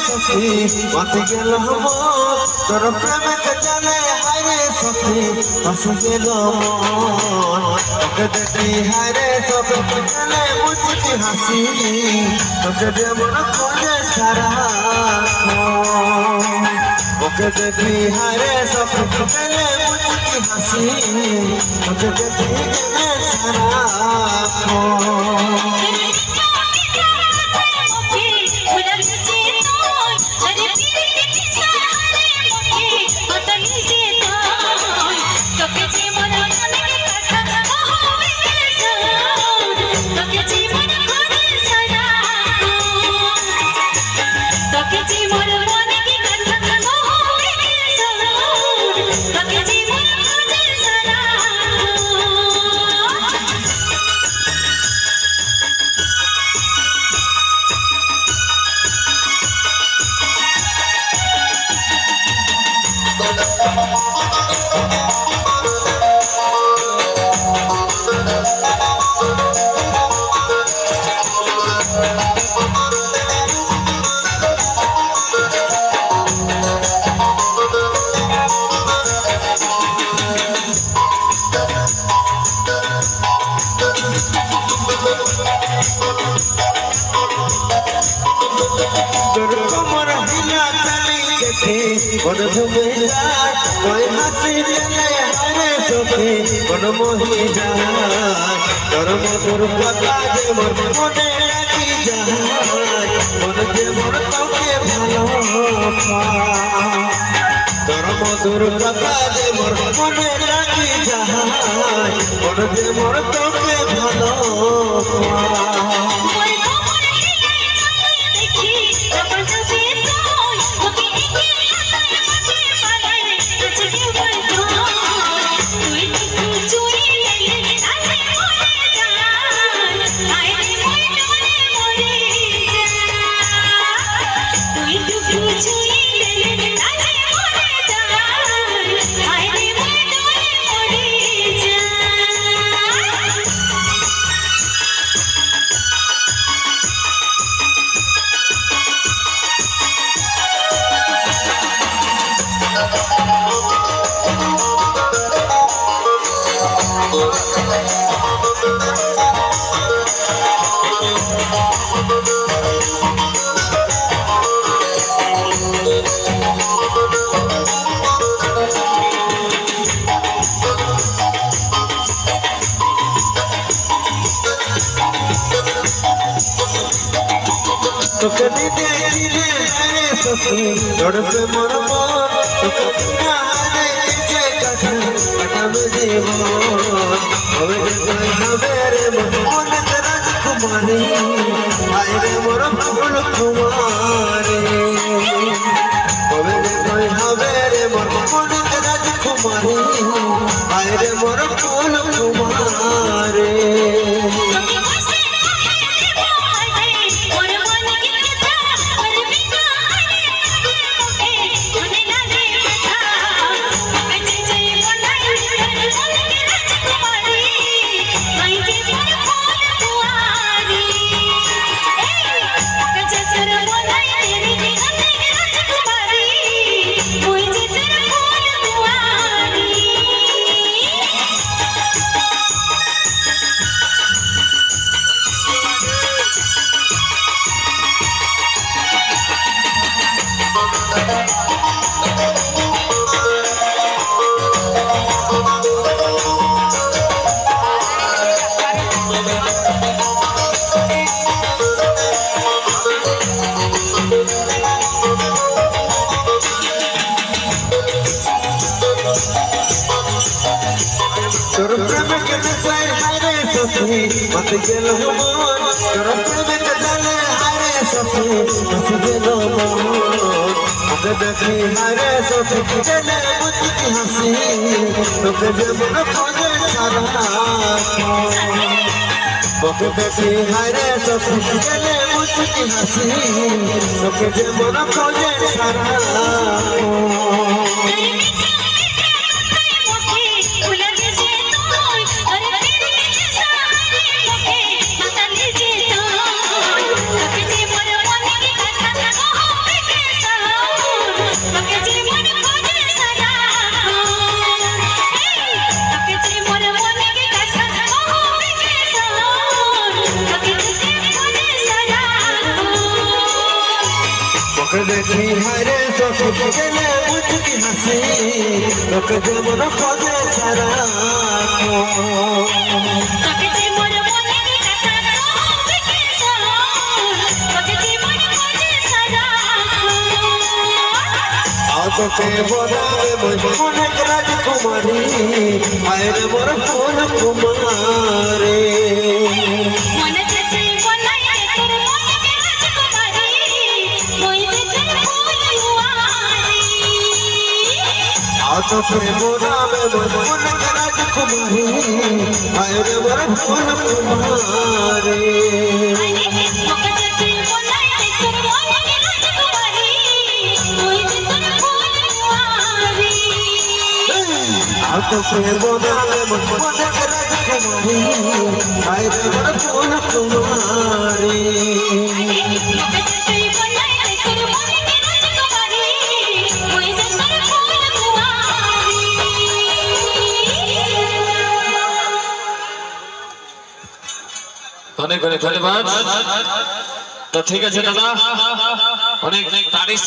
সখী বাঁচে গেল তোর প্রেমে জানে হারে সখী বাঁচে গেল তোকে দেখি হারে সখী গেলে মুচকি হাসি তোকে যেমন খোঁজে সারা ওকে দেখি হারে সখী গেলে মুচকি হাসি তোকে দেখি গেলে সারা কোন মহিলা তোর মধুর কথা যে মোর মনে রাখি যায় মন যে মোর তোকে ভালো তোর মধুর কথা যে মোর মনে রাখি যায় মন যে মোর তোকে ভালো তোকে দিতে দিলে হারে সখী দৌড়বে মোর মন তোকে না হারে যে কাটাবে জীবন হবে যে হবে রে মনে রাজকুমারী আয় রে মোর ফুল কুমারী হবে যে হবে রে মনে রাজকুমারী আয় রে মোর ফুল কুমারী তোর প্রেমে কেটে যায় হারে সখী বাঁচে গেল মন তোর প্রেমে কেটে হারে সখী বাঁচে গেল মন তোকে দেখি হারে সখী গেলে মুচকি হাসি তোকে যেমন খোঁজে সারা তোকে দেখি হারে সখী গেলে মুচকি হাসি তোকে যেমন খোঁজে সারা তোকে দেখি হারে সখী গেলে মুচকি হাসি তোকে যেমন খোঁজে সারা তোকে বলাবে অনেক রাজকুমারী আয়রে মোর ফুল কুমারে তোকে বলাবে অনেক রাজকুমারী আয়রে মোর ফুল কুমারে তোকে বলাবে অনেক রাজকুমারী আয়রে মোর ফুল কুমারে অনেক অনেক ধন্যবাদ। তো ঠিক আছে দাদা, অনেক তারিফ